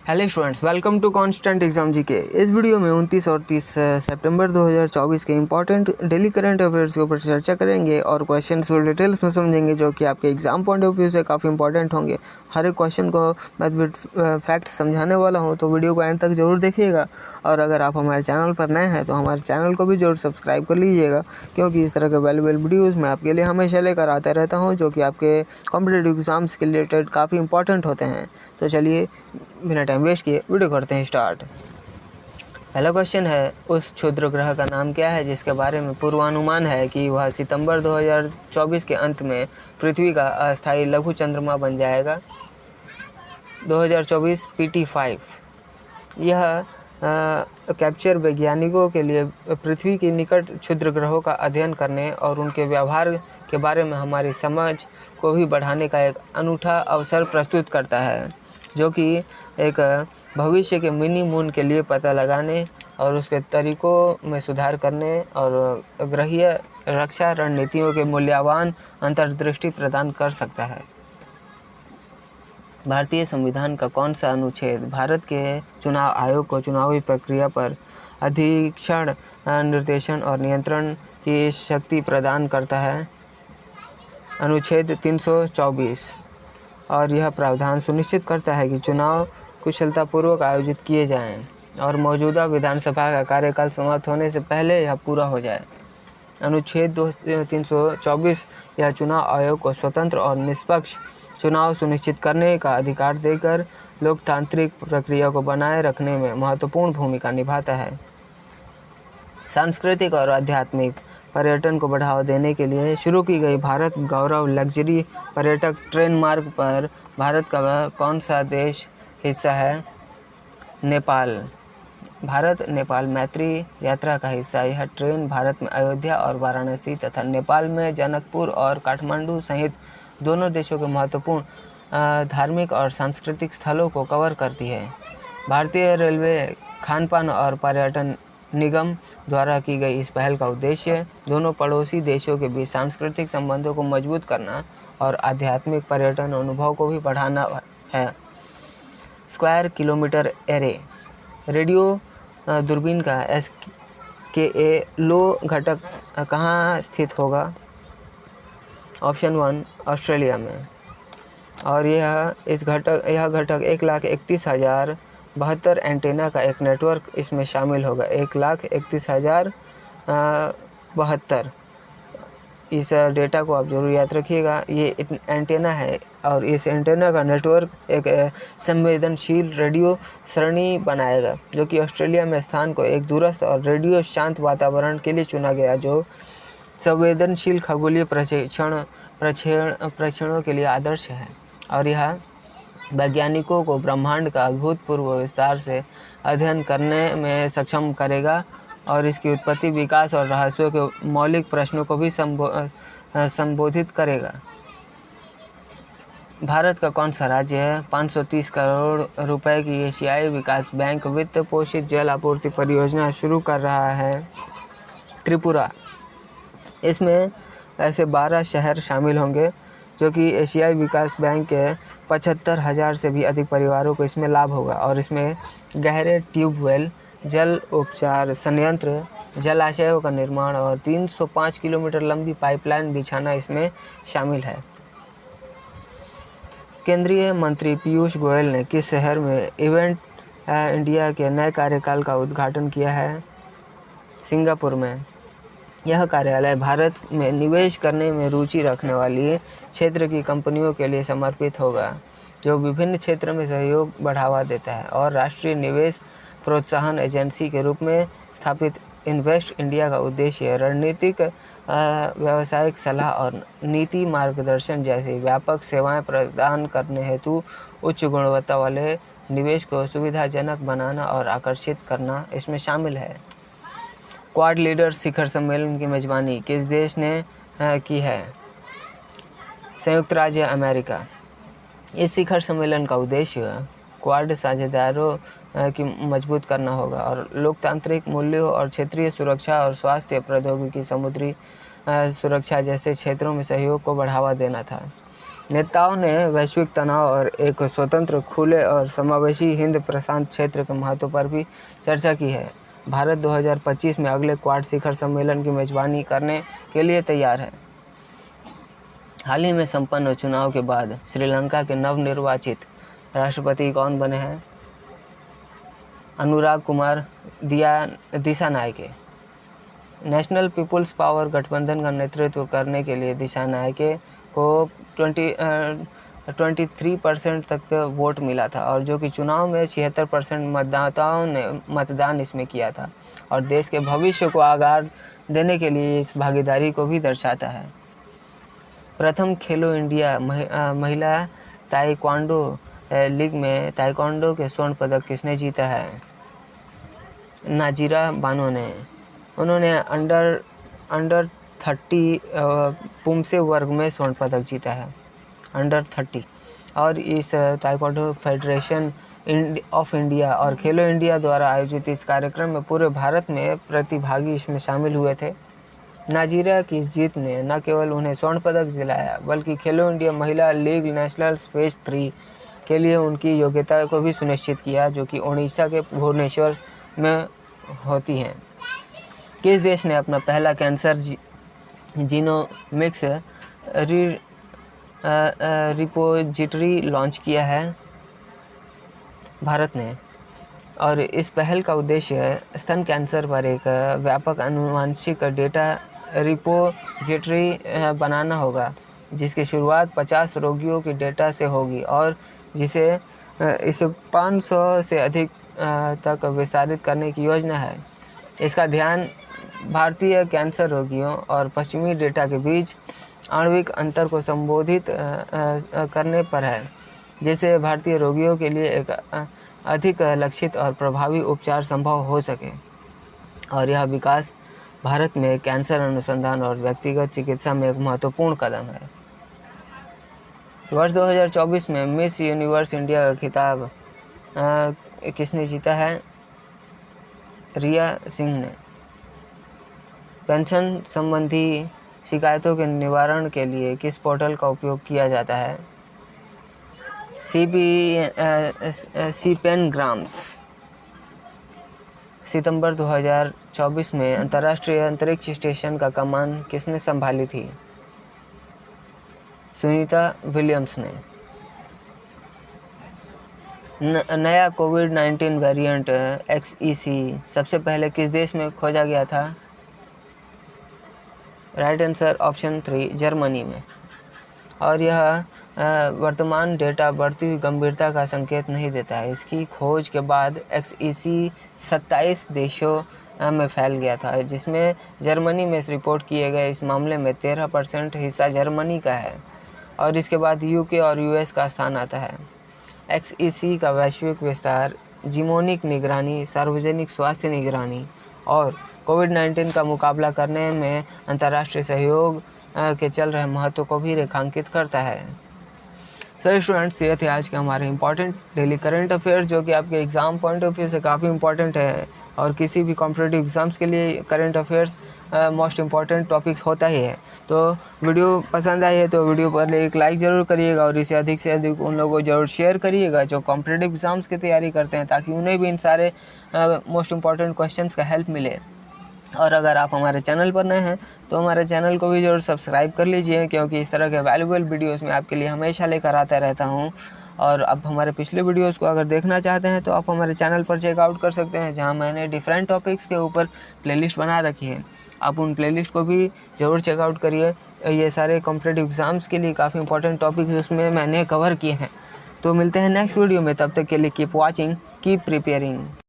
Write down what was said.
Hello students, welcome to constant exam GK. इस video में 29 और 30 सितंबर 2024 के इंपॉर्टेंट डेली करंट अफेयर्स के ऊपर चर्चा करेंगे और क्वेश्चंस को डिटेल्स में समझेंगे, जो कि आपके एग्जाम पॉइंट ऑफ व्यू से काफ़ी इंपॉर्टेंट होंगे। हर एक क्वेश्चन को मैं विद फैक्ट समझाने वाला हूं, तो वीडियो को एंड तक जरूर देखिएगा। और अगर आप हमारे चैनल पर नए हैं तो हमारे चैनल को भी जरूर सब्सक्राइब कर लीजिएगा, क्योंकि इस तरह के वैल्यूएबल वीडियोज़ मैं आपके लिए हमेशा लेकर आता रहता हूँ, जो कि आपके कॉम्पिटेटिव एग्जाम्स के रिलेटेड काफ़ी इंपॉर्टेंट होते हैं। तो चलिए बिना टाइम वेस्ट किए वीडियो करते हैं स्टार्ट। पहला क्वेश्चन है, उस क्षुद्र ग्रह का नाम क्या है जिसके बारे में पूर्वानुमान है कि वह सितंबर 2024 के अंत में पृथ्वी का अस्थायी लघु चंद्रमा बन जाएगा। 2024 PT5 यह कैप्चर वैज्ञानिकों के लिए पृथ्वी के निकट क्षुद्र ग्रहों का अध्ययन करने और उनके व्यवहार के बारे में हमारी समझ को भी बढ़ाने का एक अनूठा अवसर प्रस्तुत करता है, जो कि एक भविष्य के मिनी मून के लिए पता लगाने और उसके तरीकों में सुधार करने और ग्रहीय रक्षा रणनीतियों के मूल्यवान अंतर्दृष्टि प्रदान कर सकता है। भारतीय संविधान का कौन सा अनुच्छेद भारत के चुनाव आयोग को चुनावी प्रक्रिया पर अधीक्षण, निर्देशन और नियंत्रण की शक्ति प्रदान करता है? अनुच्छेद 324। और यह प्रावधान सुनिश्चित करता है कि चुनाव कुशलतापूर्वक आयोजित किए जाएं और मौजूदा विधानसभा का कार्यकाल समाप्त होने से पहले यह पूरा हो जाए। अनुच्छेद 324 यह चुनाव आयोग को स्वतंत्र और निष्पक्ष चुनाव सुनिश्चित करने का अधिकार देकर लोकतांत्रिक प्रक्रिया को बनाए रखने में महत्वपूर्ण भूमिका निभाता है। सांस्कृतिक और आध्यात्मिक पर्यटन को बढ़ावा देने के लिए शुरू की गई भारत गौरव लग्जरी पर्यटक ट्रेन मार्ग पर भारत का कौन सा देश हिस्सा है? नेपाल। भारत नेपाल मैत्री यात्रा का हिस्सा यह ट्रेन भारत में अयोध्या और वाराणसी तथा नेपाल में जनकपुर और काठमांडू सहित दोनों देशों के महत्वपूर्ण धार्मिक और सांस्कृतिक स्थलों को कवर करती है। भारतीय रेलवे खानपान और पर्यटन निगम द्वारा की गई इस पहल का उद्देश्य दोनों पड़ोसी देशों के बीच सांस्कृतिक संबंधों को मजबूत करना और आध्यात्मिक पर्यटन अनुभव को भी बढ़ाना है। स्क्वायर किलोमीटर एरे रेडियो दूरबीन का SKA लो घटक कहाँ स्थित होगा? ऑप्शन 1 ऑस्ट्रेलिया में। और यह घटक 1,31,072 एंटेना का एक नेटवर्क इसमें शामिल होगा। 1,31,072 इस डेटा को आप जरूर याद रखिएगा। ये एंटेना है और इस एंटेना का नेटवर्क एक संवेदनशील रेडियो सरणी बनाएगा, जो कि ऑस्ट्रेलिया में स्थान को एक दूरस्थ और रेडियो शांत वातावरण के लिए चुना गया, जो संवेदनशील खगोलीय प्रेक्षणों के लिए आदर्श है। और यह वैज्ञानिकों को ब्रह्मांड का अभूतपूर्व विस्तार से अध्ययन करने में सक्षम करेगा और इसकी उत्पत्ति, विकास और रहस्यों के मौलिक प्रश्नों को भी संबोधित करेगा। भारत का कौन सा राज्य 530 करोड़ रुपए की एशियाई विकास बैंक वित्त पोषित जल आपूर्ति परियोजना शुरू कर रहा है? त्रिपुरा। इसमें ऐसे 12 शहर शामिल होंगे जो कि एशियाई विकास बैंक के 75,000 से भी अधिक परिवारों को इसमें लाभ होगा। और इसमें गहरे ट्यूबवेल, जल उपचार संयंत्र, जलाशयों का निर्माण और 305 किलोमीटर लंबी पाइपलाइन बिछाना इसमें शामिल है। केंद्रीय मंत्री पीयूष गोयल ने किस शहर में इवेंट इंडिया के नए कार्यकाल का उद्घाटन किया है? सिंगापुर में। यह कार्यालय भारत में निवेश करने में रुचि रखने वाली क्षेत्र की कंपनियों के लिए समर्पित होगा, जो विभिन्न क्षेत्र में सहयोग बढ़ावा देता है, और राष्ट्रीय निवेश प्रोत्साहन एजेंसी के रूप में स्थापित इन्वेस्ट इंडिया का उद्देश्य रणनीतिक, व्यावसायिक सलाह और नीति मार्गदर्शन जैसी व्यापक सेवाएं प्रदान करने हेतु उच्च गुणवत्ता वाले निवेश को सुविधाजनक बनाना और आकर्षित करना इसमें शामिल है। क्वाड लीडर शिखर सम्मेलन की मेजबानी किस देश ने की है? संयुक्त राज्य अमेरिका। इस शिखर सम्मेलन का उद्देश्य क्वाड साझेदारों की मजबूत करना होगा और लोकतांत्रिक मूल्यों और क्षेत्रीय सुरक्षा और स्वास्थ्य प्रौद्योगिकी, समुद्री सुरक्षा जैसे क्षेत्रों में सहयोग को बढ़ावा देना था। नेताओं ने वैश्विक तनाव और एक स्वतंत्र, खुले और समावेशी हिंद प्रशांत क्षेत्र के महत्व पर भी चर्चा की है। भारत 2025 में अगले क्वाड शिखर सम्मेलन की मेजबानी करने के लिए तैयार है। हाल ही में संपन्न चुनाव के बाद श्रीलंका के नवनिर्वाचित राष्ट्रपति कौन बने हैं? Anurag Kumar Dissanayake. National People's Power गठबंधन का नेतृत्व करने के लिए दिसानायके को 23% तक वोट मिला था, और जो कि चुनाव में 76% मतदाताओं ने मतदान इसमें किया था, और देश के भविष्य को आगार देने के लिए इस भागीदारी को भी दर्शाता है। प्रथम खेलो इंडिया महिला ताइक्वांडो लीग में ताइक्वांडो के स्वर्ण पदक किसने जीता है? नाजीरा बानो ने। उन्होंने अंडर 30 पुमसे वर्ग में स्वर्ण पदक जीता है, अंडर 30। और इस ताइक्वांडो फेडरेशन ऑफ इंडिया और खेलो इंडिया द्वारा आयोजित इस कार्यक्रम में पूरे भारत में प्रतिभागी इसमें शामिल हुए थे। नाजीरा की इस जीत ने न केवल उन्हें स्वर्ण पदक दिलाया, बल्कि खेलो इंडिया महिला लीग नेशनल फेज 3 के लिए उनकी योग्यता को भी सुनिश्चित किया, जो कि उड़ीसा के भुवनेश्वर में होती हैं। किस देश ने अपना पहला कैंसर जीनोमिक्स रिपोजिटरी लॉन्च किया है? भारत ने। और इस पहल का उद्देश्य स्तन कैंसर पर एक व्यापक आनुवंशिक डेटा रिपोजिटरी बनाना होगा, जिसकी शुरुआत 50 रोगियों के डेटा से होगी और जिसे इसे 500 से अधिक तक विस्तारित करने की योजना है। इसका ध्यान भारतीय कैंसर रोगियों और पश्चिमी डेटा के बीच आणविक अंतर को संबोधित करने पर है, जिससे भारतीय रोगियों के लिए एक अधिक लक्षित और प्रभावी उपचार संभव हो सके। और यह विकास भारत में कैंसर अनुसंधान और व्यक्तिगत चिकित्सा में एक महत्वपूर्ण कदम है। वर्ष 2024 में मिस यूनिवर्स इंडिया का खिताब किसने जीता है? रिया सिंह ने। पेंशन संबंधी शिकायतों के निवारण के लिए किस पोर्टल का उपयोग किया जाता है? CPENGRAMS। सितंबर 2024 में अंतर्राष्ट्रीय अंतरिक्ष स्टेशन का कमान किसने संभाली थी? सुनीता विलियम्स ने। नया कोविड-19 वेरिएंट XEC सबसे पहले किस देश में खोजा गया था? राइट आंसर ऑप्शन 3, जर्मनी में। और यह वर्तमान डेटा बढ़ती हुई गंभीरता का संकेत नहीं देता है। इसकी खोज के बाद XEC 27 देशों में फैल गया था, जिसमें जर्मनी में रिपोर्ट किए गए इस मामले में 13% हिस्सा जर्मनी का है, और इसके बाद UK और US का स्थान आता है। XEC का वैश्विक विस्तार जीनोमिक निगरानी, सार्वजनिक स्वास्थ्य निगरानी और कोविड-19 का मुकाबला करने में अंतर्राष्ट्रीय सहयोग के चल रहे महत्व को भी रेखांकित करता है। तो स्टूडेंट्स, ये थे आज के हमारे इंपॉर्टेंट डेली करंट अफेयर्स, जो कि आपके एग्ज़ाम पॉइंट ऑफ व्यू से काफ़ी इंपॉर्टेंट है, और किसी भी कॉम्पिटिटिव एग्ज़ाम्स के लिए current affairs most important topic होता ही है। तो वीडियो पसंद आई है तो वीडियो पर एक लाइक ज़रूर करिएगा, और इसे अधिक से अधिक उन लोगों को ज़रूर शेयर करिएगा जो कॉम्पिटिटिव एग्ज़ाम्स की तैयारी करते हैं, ताकि उन्हें भी इन सारे मोस्ट इम्पॉर्टेंट क्वेश्चंस का हेल्प मिले। और अगर आप हमारे चैनल पर नए हैं तो हमारे चैनल को भी ज़रूर सब्सक्राइब कर लीजिए, क्योंकि इस तरह के वैल्यूएबल वीडियोस मैं आपके लिए हमेशा लेकर आता रहता हूं। और अब हमारे पिछले वीडियोस को अगर देखना चाहते हैं तो आप हमारे चैनल पर चेकआउट कर सकते हैं, जहां मैंने डिफरेंट टॉपिक्स के ऊपर प्लेलिस्ट बना रखी है। आप उन प्लेलिस्ट को भी ज़रूर चेकआउट करिए। ये सारे कॉम्पिटिटिव एग्ज़ाम्स के लिए काफ़ी इंपॉर्टेंट टॉपिक्स उसमें मैंने कवर किए हैं। तो मिलते हैं नेक्स्ट वीडियो में, तब तक के लिए कीप वॉचिंग, कीप प्रिपेयरिंग।